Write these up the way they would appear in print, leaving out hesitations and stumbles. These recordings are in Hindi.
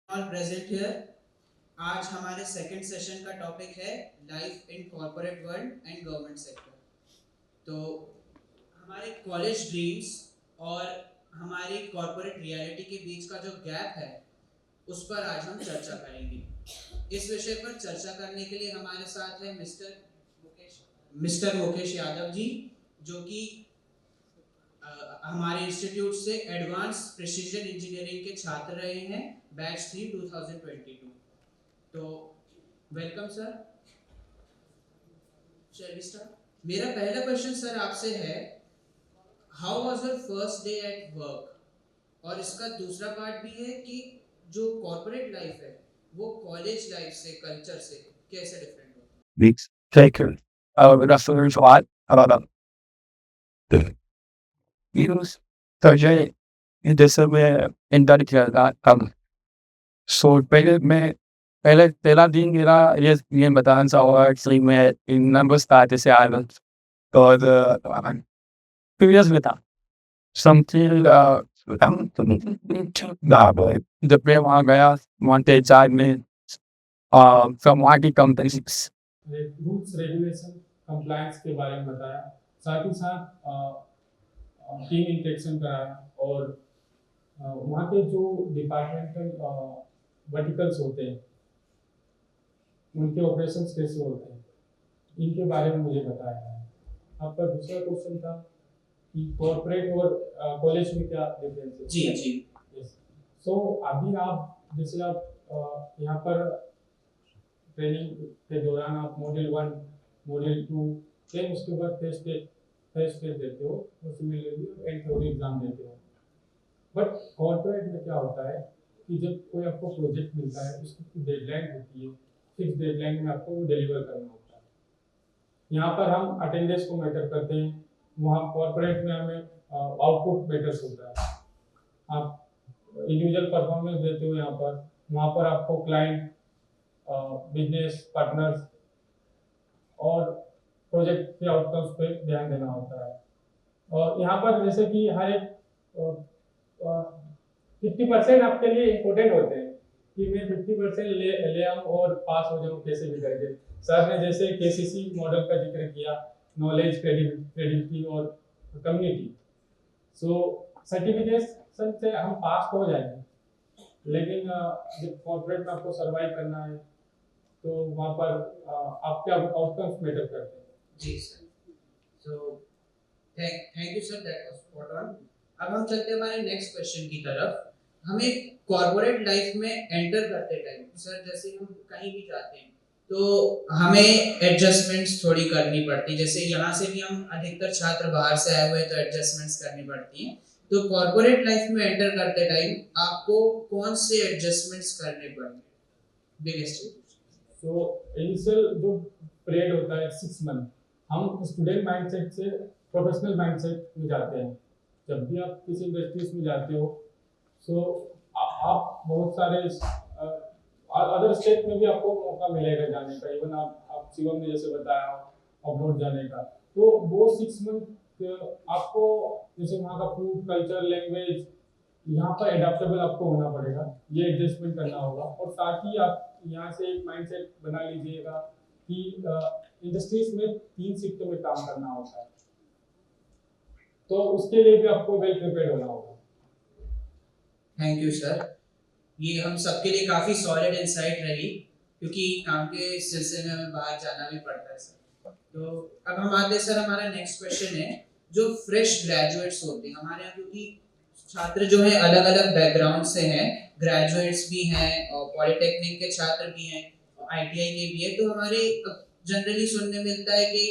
All present here. आज हमारे सेकंड सेशन का टॉपिक है life in corporate world and government sector. तो हमारे कॉलेज ड्रीम्स और हमारी कॉर्पोरेट रियलिटी के बीच का जो गैप है उस पर आज हम चर्चा करेंगे। इस विषय पर चर्चा करने के लिए हमारे साथ है मिस्टर मुकेश यादव जी, जो कि हमारे इंस्टीट्यूट से एडवांस प्रिसीजन इंजीनियरिंग के छात्र रहे हैं, बैच 3 2022। तो वेलकम सर। चलिए स्टार्ट। मेरा पहला क्वेश्चन सर आपसे है, how was your first day at work. और इसका दूसरा पार्ट भी है कि जो कॉर्पोरेट लाइफ है वो कॉलेज लाइफ से, कल्चर से कैसे डिफरेंट होता है। Weeks taken. That's the reason why the views surgery in this way in that so पहले पहला दिन मेरा ये बताना चाहूँगा एक्चुअली मैं इन नंबर्स था जैसे आया और प्रीवियस में था समथिंग जब मैं वहाँ गया वहाँ पे 4 में from वहाँ की कंपनी रूल्स रेगुलेशन कंप्लायंस के बारे में बताया, साथ ही साथ टीम इंटेक्शन कराया और वहाँ के जो डिपार्टमेंटल वर्टिकल्स होते हैं उनके ऑपरेशंस कैसे होते हैं इनके बारे में मुझे बताया है। आपका दूसरा क्वेश्चन था कि कॉर्पोरेट और कॉलेज में क्या डिफरेंस है। जी जी। सो अभी आप जैसे आप यहाँ पर ट्रेनिंग के दौरान आप मॉड्यूल 1 मॉड्यूल 2 फिर उसके बाद टेस्ट देते हो और सिमिलरली एंड थ्योरी एग्जाम देते हो। बट कॉर्पोरेट में क्या होता है कि जब कोई आपको प्रोजेक्ट मिलता है उसकी डेडलाइन होती है, फिक्स डेडलाइन में आपको वो डिलीवर करना होता है। यहाँ पर हम अटेंडेंस को मैटर करते हैं, वहाँ कॉर्पोरेट में हमें आउटपुट मैटर्स होता है। आप इंडिविजुअल परफॉर्मेंस देते हो यहाँ पर, वहाँ पर आपको क्लाइंट, बिजनेस पार्टनर्स और प्रोजेक्ट के आउटकम्स पे ध्यान देना होता है। और यहाँ पर जैसे कि हर एक 50% आपके लिए इम्पोर्टेंट होते हैं कि मैं 50% ले आऊँ और पास हो जाऊँ कैसे भी करके। सर ने जैसे केसीसी मॉडल का जिक्र किया, नॉलेज, क्रेडिबिलिटी और कम्युनिटी। सो सर्टिफिकेशन से हम पास हो जाएंगे, लेकिन जब कॉर्पोरेट में आपको सर्वाइव करना है तो वहाँ पर आपके आउटकम्स मैटर करते हैं। जी sir. So thank you sir, that was spot on. अब हम चलते हैं हमारे नेक्स्ट क्वेश्चन की तरफ। हमें कॉर्पोरेट लाइफ में एंटर करते टाइम सर, जैसे हम कहीं भी जाते हैं तो हमें एडजस्टमेंट्स थोड़ी करनी पड़ती है। जैसे यहाँ से भी हम अधिकतर छात्र बाहर से आए हुए तो एडजस्टमेंट्स करनी पड़ती हैं। तो कॉर्पोरेट लाइफ में एंटर करते टाइम आपको कौन से एडजस्टमेंट्स करने पड़ेंगे, बिगेस्ट? सो इनिशियल जो पीरियड होता है 6 मंथ, हम स्टूडेंट माइंडसेट से प्रोफेशनल माइंडसेट में जाते हैं। जब भी आप किसी इंडस्ट्रीज में जाते हो सो आप बहुत सारे अदर स्टेट में भी आपको मौका मिलेगा जाने का। इवन आप शिवम ने जैसे बताया अब्रॉड जाने का, तो वो 6 मंथ आपको जैसे वहाँ का फूड, कल्चर, लैंग्वेज, यहाँ पर एडाप्टेबल आपको होना पड़ेगा, ये एडजस्टमेंट करना होगा। और साथ ही आप यहाँ से एक माइंडसेट बना लीजिएगा कि इंडस्ट्रीज में 3 शिफ्ट में काम करना होता है, तो उसके लिए भी आपको वेल प्रिपेयर्ड होना होगा। थैंक यू सर, ये हम सबके लिए काफ़ी सॉलिड इंसाइट रही, क्योंकि काम के सिलसिले में हमें बाहर जाना भी पड़ता है सर। तो अब हम आते हैं सर, हमारा नेक्स्ट क्वेश्चन है, जो फ्रेश ग्रेजुएट्स होते हैं हमारे यहाँ, क्योंकि छात्र जो है अलग अलग बैकग्राउंड से हैं, ग्रेजुएट्स भी हैं और पॉलिटेक्निक के छात्र भी हैं, आईटीआई के भी है। तो हमारे जनरली सुनने मिलता है कि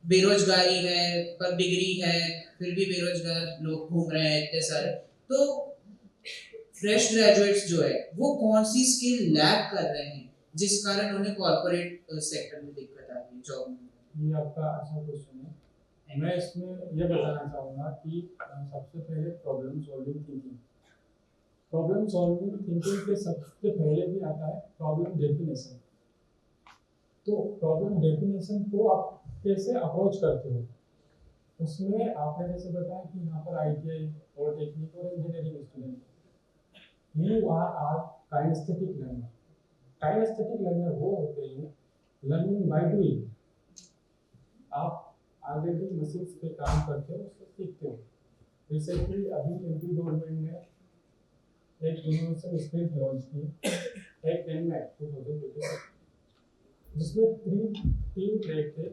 बेरोजगारी है, पर डिग्री है फिर भी बेरोजगार लोग घूम रहे हैं इतने सारे। तो फ्रेश ग्रेजुएट्स जो है वो कौन सी स्किल लैक कर रहे हैं जिस कारण उन्हें कॉर्पोरेट सेक्टर में दिक्कत आ रही है जॉब में? ये आपका अच्छा क्वेश्चन है। मैं इसमें ये बताना चाहूँगा कि सबसे पहले problem solving thinking. Problem solving thinking के सबसे पहले भी आता है प्रॉब्लम डेफिनेशन। तो प्रॉब्लम डेफिनेशन को आप कैसे अप्रोच करते हो, उसमें आपने जैसे बताया कि यहाँ पर आईटीआई और टेक्निक और engineering student, you are kinesthetic learner. Kinesthetic learner वो होते हैं लर्निंग बाय डूइंग। आप ऑलरेडी मसल्स पे काम करते हो, उसको सीखते हो। रिसेंटली अभी एमपी गवर्नमेंट ने एक इनोवेशन स्प्रिंट लॉन्च की, एक एनमैट 2024, जिसमें तीन ट्रैक थे,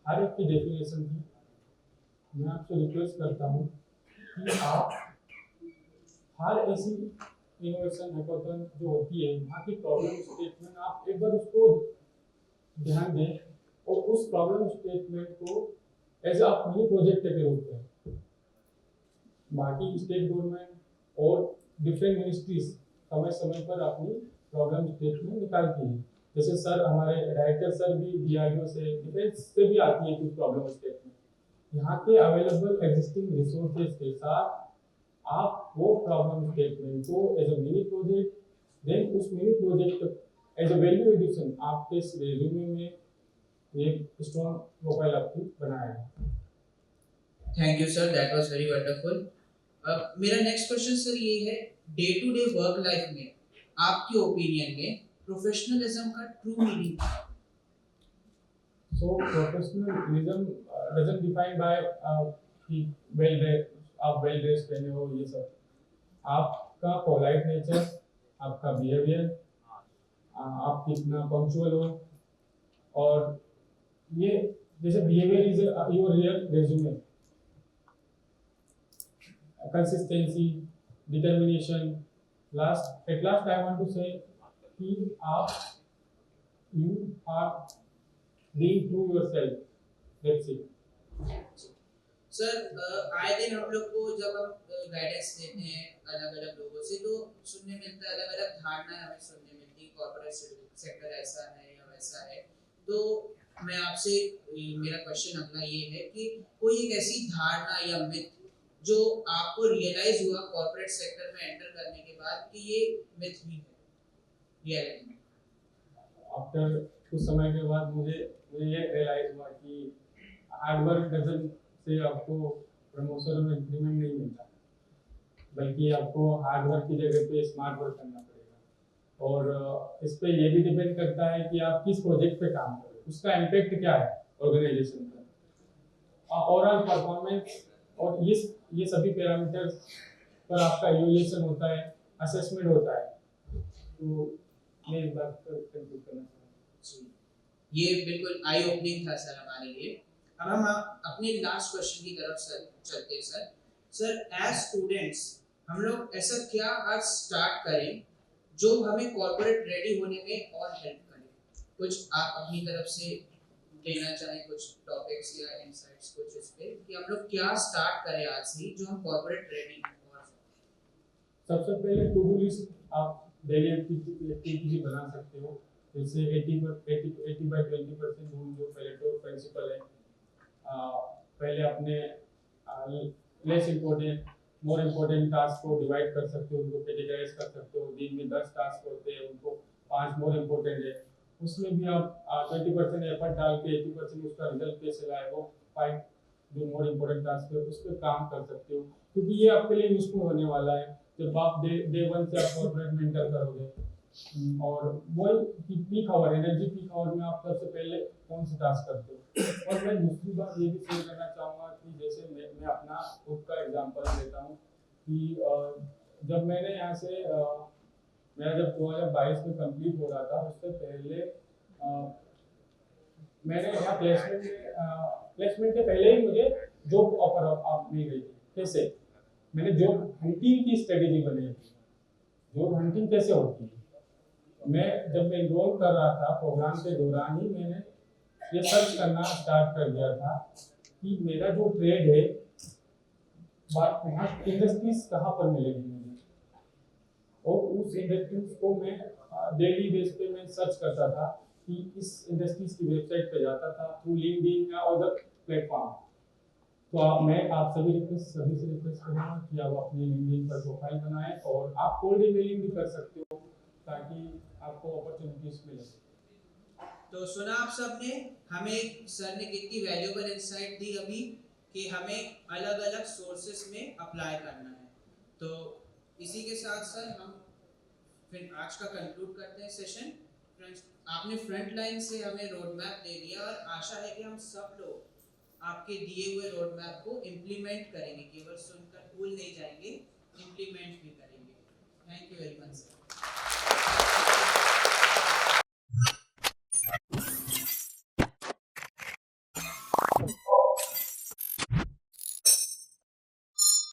हर एक की डेफिनेशन थी। मैं आपसे रिक्वेस्ट करता हूँ कि आप हर ऐसी इनोवेशन हैकाथन जो होती है, वहाँ की प्रॉब्लम स्टेटमेंट आप एक बार उसको ध्यान दें और उस प्रॉब्लम स्टेटमेंट को एज अ मिनी प्रोजेक्ट के रूप में बाकी स्टेट गवर्नमेंट और डिफरेंट मिनिस्ट्रीज समय समय पर अपनी प्रॉब्लम स्टेटमेंट निकालती है। जैसे सर हमारे डायरेक्टर सर भी डीआरडीओ से डिफेंस से भी आती है कुछ प्रॉब्लम स्टेटमेंट। यहाँ के अवेलेबल एग्जिस्टिंग रिसोर्सेज के साथ आप वो प्रॉब्लम स्टेटमेंट को as a mini project, then उस mini project as a value addition आपके रेज्यूमे में एक स्ट्रॉन्ग प्रोफाइल आपकी बनाएगा। Thank you sir, that was very wonderful. मेरा नेक्स्ट क्वेश्चन सर ये है, day to day work life में आपके ओपिनियन में प्रोफेशनलिज्म का ट्रू मीनिंग क्या है? So professionalism doesn't define by कि well dressed, आप well dressed पहने हो, ये सब आपका पोलाइट नेचर, आपका बिहेवियर, आप कितना पंक्चुअल हो, और ये जैसे behaviour is your real resume, consistency, determination. At last I want to say कि आप you are being true yourself, that's it। सर आए दिन हम लोग को जब हम गाइडेंस लेते हैं अलग अलग लोगों से, तो सुनने मिलता है, अलग अलग धारणाएं हमें सुनने मिलती है, कॉर्पोरेट सेक्टर ऐसा है या वैसा है। तो मैं आपसे मेरा क्वेश्चन अगला ये है कि कोई एक ऐसी धारणा या मिथ जो आपको रियलाइज हुआ कॉर्पोरेट सेक्टर में एंटर करने के बाद कि ये मिथ ही है रियलिटी में? आफ्टर कुछ समय के बाद मुझे ये रियलाइज हुआ कि हार्ड वर्क डजंट से आपको प्रमोशन और इंक्रीमेंट नहीं मिलता, बल्कि आपको हार्ड वर्क की जगह पे स्मार्ट वर्क करना पड़ेगा। और इस पे ये भी डिपेंड करता है कि आप किस प्रोजेक्ट पे काम कर रहे हो, उसका इम्पैक्ट क्या है ऑर्गेनाइजेशन पर, ओवरऑल परफॉर्मेंस, और ये सभी पैरामीटर्स पर आपका इवैल्यूएशन होता है, असेसमेंट होता है। तो मैं इस बात पर कंक्लूड करना चाहूँगा। ये बिल्कुल आई ओपनिंग था सर हमारे लिए। अब हम अपने लास्ट क्वेश्चन की तरफ सर चलते हैं सर। सर एज स्टूडेंट्स हम लोग ऐसा क्या आज स्टार्ट करें जो हमें कॉर्पोरेट रेडी होने में और हेल्प करे? कुछ आप अपनी तरफ से देना चाहें, कुछ टॉपिक्स या इनसाइट्स कुछ इस पे कि हम लोग क्या स्टार्ट करें आज से जो हम कॉर्पोरेट रेडी हो? सबसे पहले टू डू लिस्ट आप डेली एक्टिविटी बना सकते हो। जैसे 80/20% रूल जो पेरेटो प्रिंसिपल है, पहले अपने less important more important task को डिवाइड कर सकते हो, उनको कैटेगराइज कर सकते हो। दिन में 10 टास्क होते हैं, उनको 5 मोर इम्पोर्टेंट है, उसमें भी आप 20% एफर्ट डाल के 80% उसका रिजल्ट कैसे लाए, वो 5 जो मोर इम्पोर्टेंट टास्क है उस पर काम कर सकते हो, क्योंकि ये आपके लिए यूजफुल होने वाला है जब आप डे 1 से आप कॉर्पोरेट में एंटर करोगे। और वही peak hour, energy peak hour में आप सबसे पहले कौन सी टास्क करते हो। और मैं दूसरी बात ये भी शेयर करना चाहूँगा कि जैसे मैं अपना खुद का एग्जांपल लेता हूँ कि जब मैंने यहाँ से मेरा जब 2022 में कंप्लीट हो रहा था, उससे पहले मैंने यहाँ प्लेसमेंट के पहले ही मुझे जॉब ऑफर मिल गई थी। कैसे? मैंने जॉब हंटिंग की स्ट्रेटेजी बनाई थी। जॉब हंटिंग कैसे होती है, जब मैं एनरोल कर रहा था प्रोग्राम के दौरान ही मैंने ये सर्च करना स्टार्ट कर दिया था कि मेरा जो ट्रेड है वहाँ इंडस्ट्रीज कहाँ पर मिलेगी मुझे, और उस इंडस्ट्रीज को मैं डेली बेस पे मैं सर्च करता था कि इस इंडस्ट्रीज की वेबसाइट पे जाता था थ्रू लिंक्डइन या अदर प्लेटफॉर्म। तो मैं आप सभी से रिक्वेस्ट करूँगा कि आप अपने लिंक्डइन पर प्रोफाइल बनाएं, और आप कोल्ड ईमेलिंग भी कर सकते हो ताकि आपको अपॉर्चुनिटीज मिले। तो सुना आप सबने, हमें सर ने कितनी वैल्यूएबल इंसाइट दी अभी कि हमें अलग अलग सोर्सेस में अप्लाई करना है। तो इसी के साथ सर हम फिर आज का कंक्लूड करते हैं सेशन। फ्रेंड्स, आपने फ्रंट लाइन से हमें रोड मैप दे दिया और आशा है कि हम सब लोग आपके दिए हुए रोड मैप को इम्प्लीमेंट करेंगे, केवल सुनकर भूल नहीं जाएंगे, इम्प्लीमेंट भी करेंगे। Thank you very much sir.